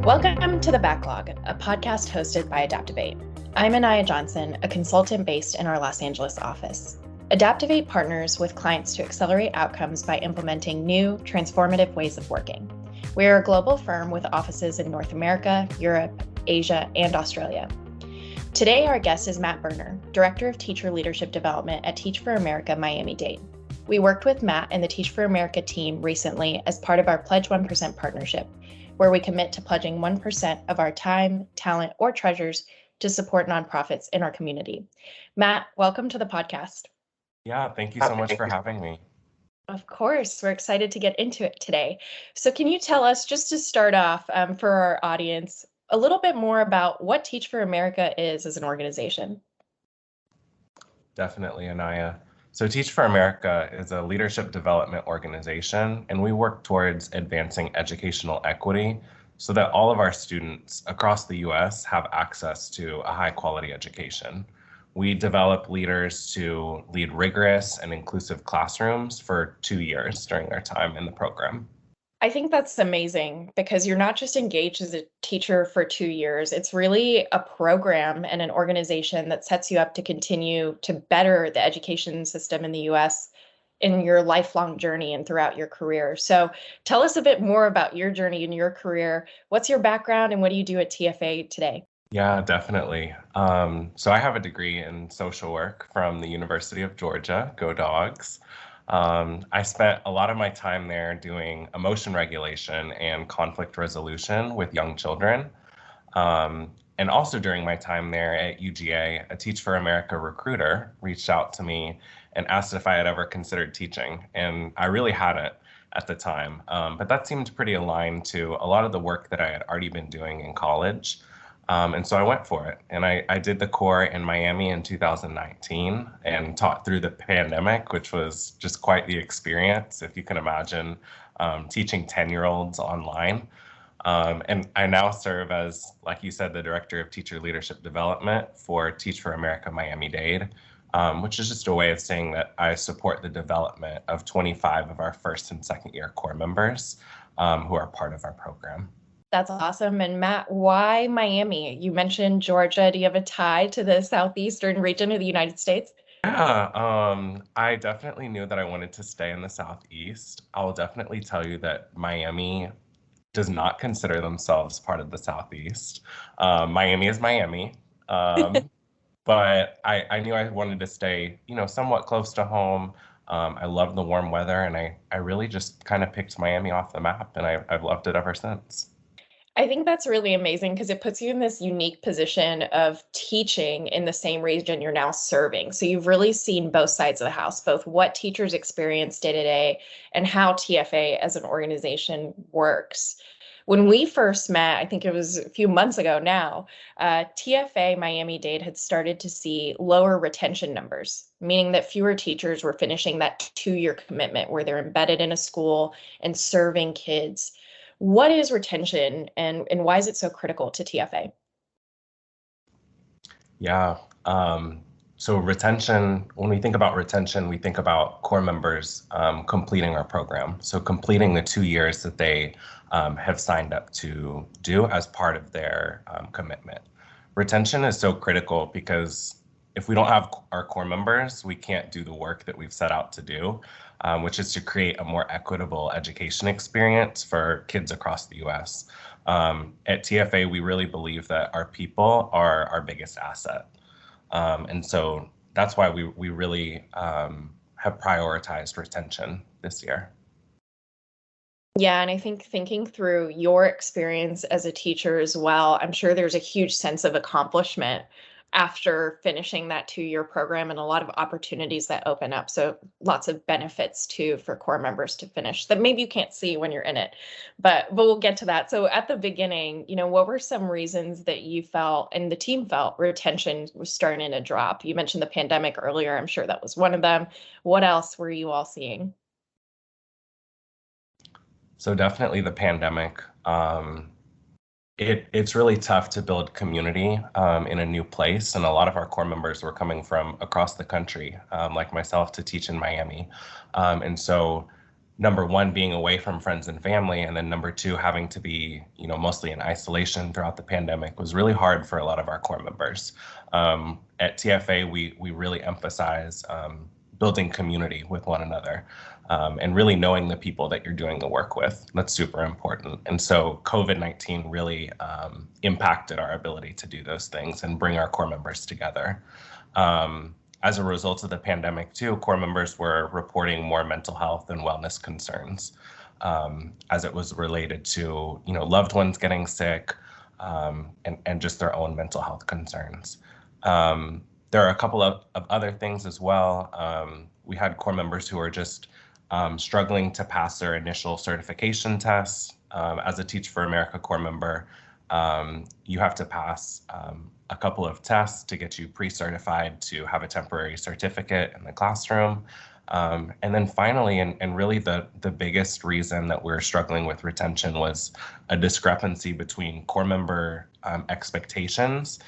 Welcome to The Backlog, a podcast hosted by ADAPTOVATE. I'm Inaya Johnson, a consultant based in our Los Angeles office. ADAPTOVATE partners with clients to accelerate outcomes by implementing new, transformative ways of working. We are a global firm with offices in North America, Europe, Asia, and Australia. Today, our guest is Matt Boerner, Director of Teacher Leadership Development at Teach for America Miami-Dade. We worked with Matt and the Teach for America team recently as part of our Pledge 1% partnership, where we commit to pledging 1% of our time, talent, or treasures to support nonprofits in our community. Matt, welcome to the podcast. Yeah, thank you so much for having me. Of course, we're excited to get into it today. So can you tell us, just to start off for our audience, a little bit more about what Teach for America is as an organization? Definitely, Inaya. So Teach for America is a leadership development organization, and we work towards advancing educational equity so that all of our students across the U.S. have access to a high-quality education. We develop leaders to lead rigorous and inclusive classrooms for 2 years during their time in the program. I think that's amazing because you're not just engaged as a teacher for 2 years. It's really a program and an organization that sets you up to continue to better the education system in the US in your lifelong journey and throughout your career. So tell us a bit more about your journey and your career. What's your background and what do you do at TFA today? Yeah, definitely. So I have a degree in social work from the University of Georgia, go Dogs. I spent a lot of my time there doing emotion regulation and conflict resolution with young children. And also during my time there at UGA, a Teach for America recruiter reached out to me and asked if I had ever considered teaching. And I really hadn't at the time, but that seemed pretty aligned to a lot of the work that I had already been doing in college. And so I went for it. And I did the core in Miami in 2019 and taught through the pandemic, which was just quite the experience, if you can imagine, teaching 10-year-olds online. And I now serve as, like you said, the Director of Teacher Leadership Development for Teach for America Miami-Dade, which is just a way of saying that I support the development of 25 of our first and second year core members who are part of our program. That's awesome. And Matt, why Miami? You mentioned Georgia. Do you have a tie to the southeastern region of the United States? Yeah, I definitely knew that I wanted to stay in the Southeast. I'll definitely tell you that Miami does not consider themselves part of the Southeast. Miami is Miami. But I knew I wanted to stay, somewhat close to home. I love the warm weather, and I really just kind of picked Miami off the map, and I've loved it ever since. I think that's really amazing because it puts you in this unique position of teaching in the same region you're now serving. So you've really seen both sides of the house, both what teachers experience day to day and how TFA as an organization works. When we first met, I think it was a few months ago now, TFA Miami-Dade had started to see lower retention numbers, meaning that fewer teachers were finishing that 2-year commitment where they're embedded in a school and serving kids. What is retention and why is it so critical to TFA? Yeah. So retention, when we think about retention, we think about core members completing our program. So completing the 2 years that they have signed up to do as part of their commitment. Retention is so critical because if we don't have our core members, we can't do the work that we've set out to do, which is to create a more equitable education experience for kids across the U.S. At TFA, we really believe that our people are our biggest asset. And so that's why we really have prioritized retention this year. Yeah, and I think thinking through your experience as a teacher as well, I'm sure there's a huge sense of accomplishment after finishing that 2-year program and a lot of opportunities that open up. So lots of benefits too for core members to finish that maybe you can't see when you're in it, but we'll get to that. So at the beginning, what were some reasons that you felt and the team felt retention was starting to drop? You mentioned the pandemic earlier. I'm sure that was one of them. What else were you all seeing? So definitely the pandemic. It's really tough to build community in a new place. And a lot of our core members were coming from across the country, like myself, to teach in Miami. And so number one, being away from friends and family, and then number two, having to be, mostly in isolation throughout the pandemic was really hard for a lot of our core members. At TFA, we really emphasize building community with one another, and really knowing the people that you're doing the work with. That's super important. And so COVID-19 really impacted our ability to do those things and bring our core members together. As a result of the pandemic too, core members were reporting more mental health and wellness concerns, as it was related to, loved ones getting sick, and just their own mental health concerns. There are a couple of other things as well. We had core members who are just struggling to pass their initial certification tests. As a Teach for America core member, you have to pass a couple of tests to get you pre-certified to have a temporary certificate in the classroom. And then finally, and really the biggest reason that we're struggling with retention was a discrepancy between core member expectations,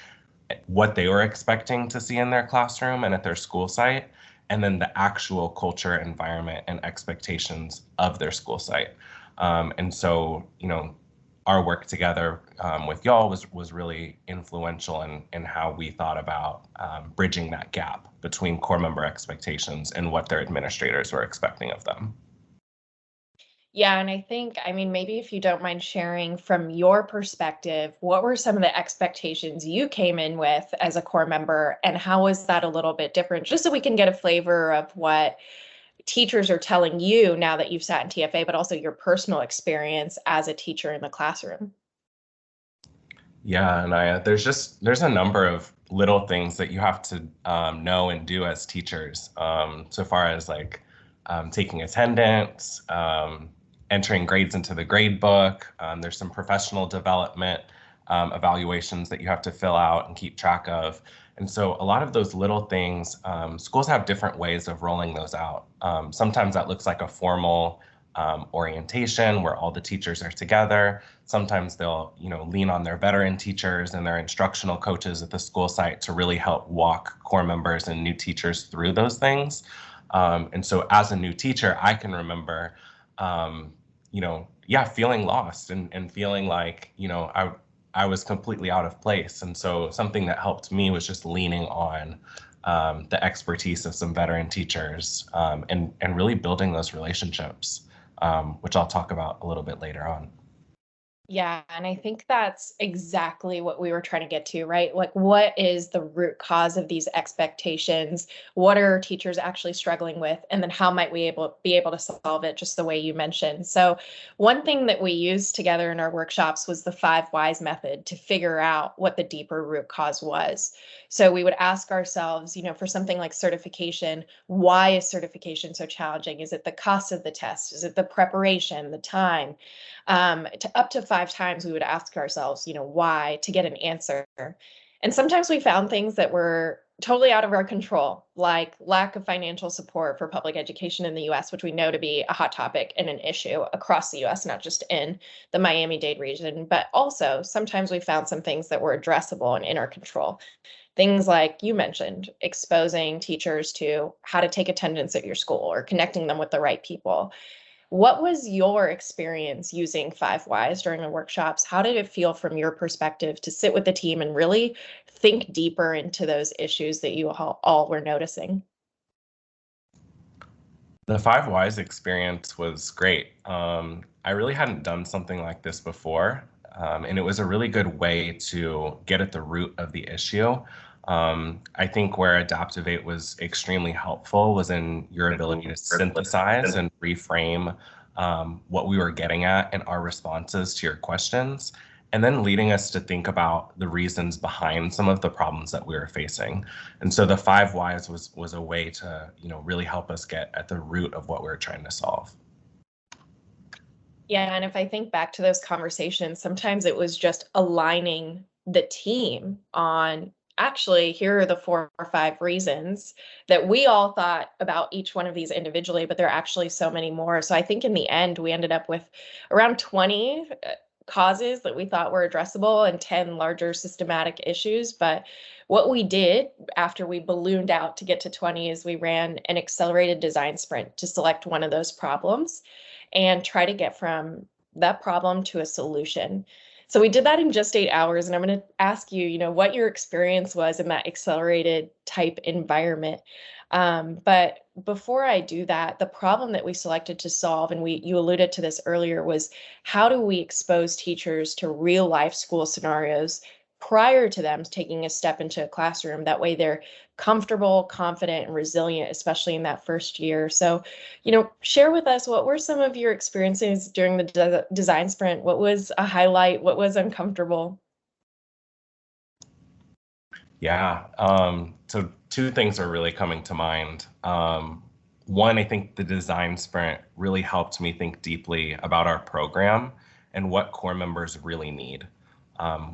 what they were expecting to see in their classroom and at their school site, and then the actual culture, environment, and expectations of their school site. And so, our work together with y'all was really influential in how we thought about bridging that gap between core member expectations and what their administrators were expecting of them. Yeah, and I think, maybe if you don't mind sharing from your perspective, what were some of the expectations you came in with as a core member, and how was that a little bit different? Just so we can get a flavor of what teachers are telling you now that you've sat in TFA, but also your personal experience as a teacher in the classroom. Yeah, and there's a number of little things that you have to know and do as teachers, so far as like taking attendance, entering grades into the grade book. There's some professional development evaluations that you have to fill out and keep track of. And so a lot of those little things, schools have different ways of rolling those out. Sometimes that looks like a formal orientation where all the teachers are together. Sometimes they'll, lean on their veteran teachers and their instructional coaches at the school site to really help walk core members and new teachers through those things. And so as a new teacher, I can remember, feeling lost and feeling like, I was completely out of place. And so something that helped me was just leaning on the expertise of some veteran teachers, and really building those relationships, which I'll talk about a little bit later on. Yeah, and I think that's exactly what we were trying to get to, right? Like, what is the root cause of these expectations? What are teachers actually struggling with? And then how might we be able to solve it just the way you mentioned? So one thing that we used together in our workshops was the 5 whys method to figure out what the deeper root cause was. So we would ask ourselves, for something like certification, why is certification so challenging? Is it the cost of the test? Is it the preparation, the time? Up to 5 times we would ask ourselves, why, to get an answer. And sometimes we found things that were totally out of our control, like lack of financial support for public education in the US, which we know to be a hot topic and an issue across the US, not just in the Miami-Dade region, but also sometimes we found some things that were addressable and in our control. Things like you mentioned, exposing teachers to how to take attendance at your school or connecting them with the right people. What was your experience using 5 whys during the workshops? How did it feel from your perspective to sit with the team and really think deeper into those issues that you all were noticing? The 5 whys experience was great. I really hadn't done something like this before, and it was a really good way to get at the root of the issue. I think where ADAPTOVATE was extremely helpful was in your ability to synthesize and reframe what we were getting at in our responses to your questions, and then leading us to think about the reasons behind some of the problems that we were facing. And so the 5 whys was a way to, really help us get at the root of what we were trying to solve. Yeah, and if I think back to those conversations, sometimes it was just aligning the team on, actually, here are the 4 or 5 reasons that we all thought about each one of these individually, but there are actually so many more. So I think in the end, we ended up with around 20 causes that we thought were addressable and 10 larger systematic issues. But what we did after we ballooned out to get to 20 is we ran an accelerated design sprint to select one of those problems and try to get from that problem to a solution. So we did that in just 8 hours, and I'm going to ask you, what your experience was in that accelerated type environment. But before I do that, the problem that we selected to solve, and you alluded to this earlier, was how do we expose teachers to real life school scenarios prior to them taking a step into a classroom? That way they're comfortable, confident, and resilient, especially in that first year. So, share with us, what were some of your experiences during the design sprint? What was a highlight? What was uncomfortable? Yeah, so two things are really coming to mind. One, I think the design sprint really helped me think deeply about our program and what core members really need.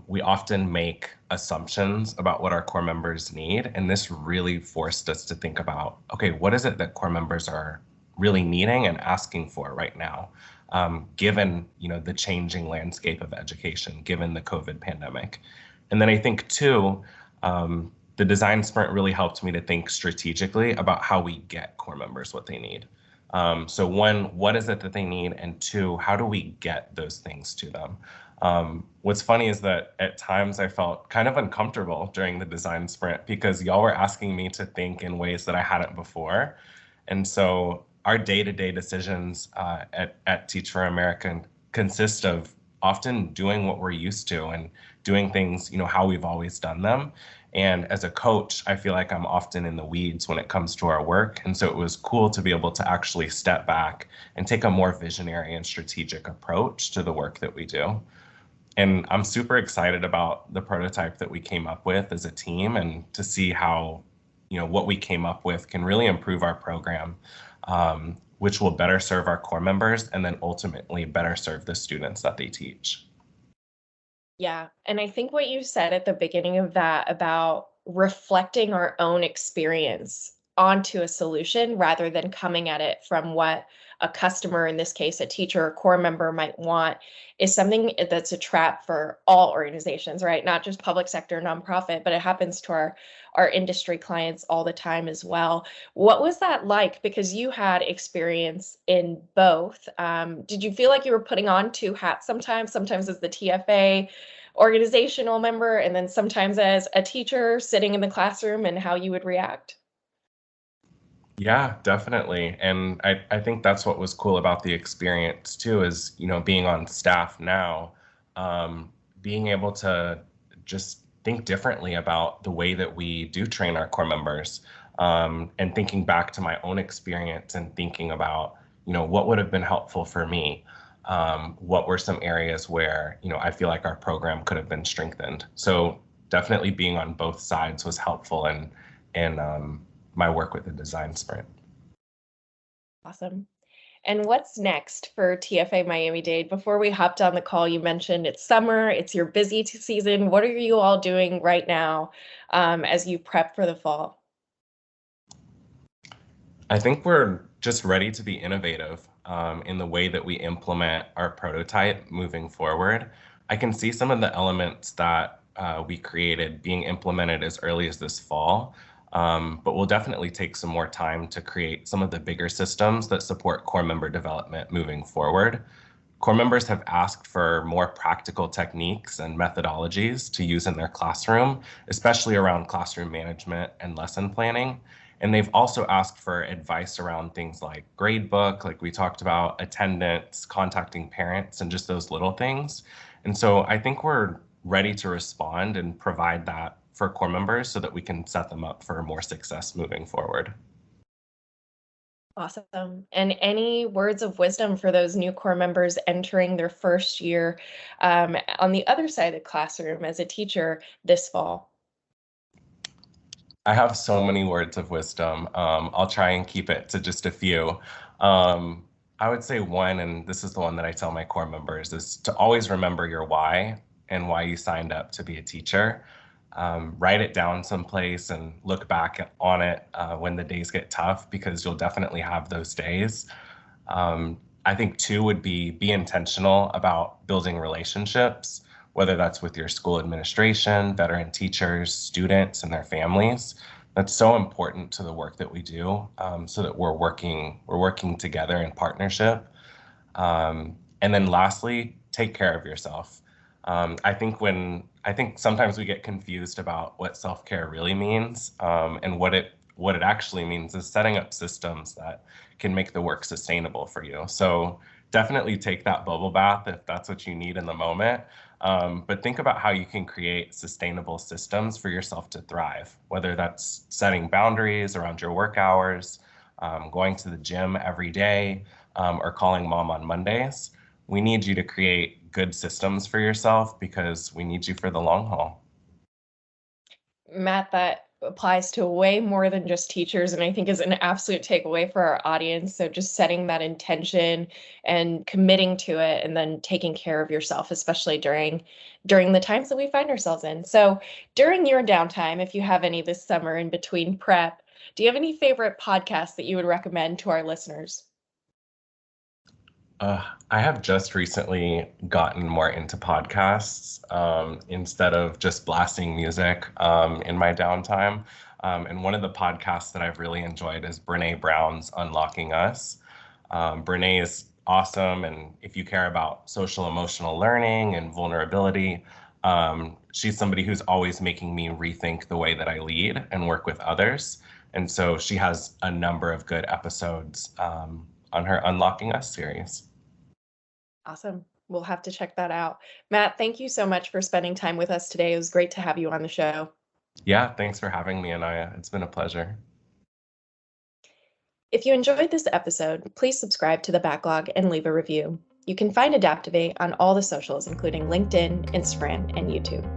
We often make assumptions about what our core members need, and this really forced us to think about, okay, what is it that core members are really needing and asking for right now, given the changing landscape of education, given the COVID pandemic. And then I think two, the design sprint really helped me to think strategically about how we get core members what they need. So one, what is it that they need? And two, how do we get those things to them? What's funny is that at times I felt kind of uncomfortable during the design sprint because y'all were asking me to think in ways that I hadn't before. And so our day-to-day decisions at Teach for America consist of often doing what we're used to and doing things, how we've always done them. And as a coach, I feel like I'm often in the weeds when it comes to our work. And so it was cool to be able to actually step back and take a more visionary and strategic approach to the work that we do. And I'm super excited about the prototype that we came up with as a team and to see how, what we came up with can really improve our program, which will better serve our core members and then ultimately better serve the students that they teach. Yeah. And I think what you said at the beginning of that about reflecting our own experience onto a solution rather than coming at it from what a customer, in this case, a teacher or core member might want, is something that's a trap for all organizations, right? Not just public sector, nonprofit, but it happens to our industry clients all the time as well. What was that like? Because you had experience in both. Did you feel like you were putting on two hats sometimes as the TFA organizational member, and then sometimes as a teacher sitting in the classroom, and how you would react? Yeah, definitely. And I think that's what was cool about the experience too, is, being on staff now, being able to just think differently about the way that we do train our core members, and thinking back to my own experience and thinking about, what would have been helpful for me. What were some areas where, I feel like our program could have been strengthened. So definitely being on both sides was helpful and my work with the design sprint. Awesome. And what's next for TFA Miami-Dade? Before we hopped on the call, you mentioned it's summer, it's your busy season. What are you all doing right now as you prep for the fall? I think we're just ready to be innovative in the way that we implement our prototype moving forward. I can see some of the elements that we created being implemented as early as this fall, but we'll definitely take some more time to create some of the bigger systems that support core member development moving forward. Core members have asked for more practical techniques and methodologies to use in their classroom, especially around classroom management and lesson planning. And they've also asked for advice around things like gradebook, like we talked about, attendance, contacting parents, and just those little things. And so I think we're ready to respond and provide that for core members so that we can set them up for more success moving forward. Awesome. And any words of wisdom for those new core members entering their first year on the other side of the classroom as a teacher this fall? I have so many words of wisdom. I'll try and keep it to just a few. I would say one, and this is the one that I tell my core members, is to always remember your why and why you signed up to be a teacher. Write it down someplace and look back on it when the days get tough, because you'll definitely have those days. I think two would be intentional about building relationships, whether that's with your school administration, veteran teachers, students, and their families. That's so important to the work that we do, so that we're working together in partnership. And then lastly, take care of yourself. I think sometimes we get confused about what self-care really means, and what it actually means is setting up systems that can make the work sustainable for you. So definitely take that bubble bath if that's what you need in the moment. But think about how you can create sustainable systems for yourself to thrive, whether that's setting boundaries around your work hours, going to the gym every day, or calling mom on Mondays. We need you to create good systems for yourself because we need you for the long haul. Matt, that applies to way more than just teachers, and I think is an absolute takeaway for our audience. So just setting that intention and committing to it, and then taking care of yourself, especially during the times that we find ourselves in. So during your downtime, if you have any this summer in between prep, do you have any favorite podcasts that you would recommend to our listeners? I have just recently gotten more into podcasts, instead of just blasting music in my downtime. And one of the podcasts that I've really enjoyed is Brene Brown's Unlocking Us. Brene is awesome. And if you care about social emotional learning and vulnerability, she's somebody who's always making me rethink the way that I lead and work with others. And so she has a number of good episodes on her Unlocking Us series. Awesome. We'll have to check that out. Matt, thank you so much for spending time with us today. It was great to have you on the show. Yeah, thanks for having me, Inaya. It's been a pleasure. If you enjoyed this episode, please subscribe to the backlog and leave a review. You can find Adaptovate on all the socials, including LinkedIn, Instagram, and YouTube.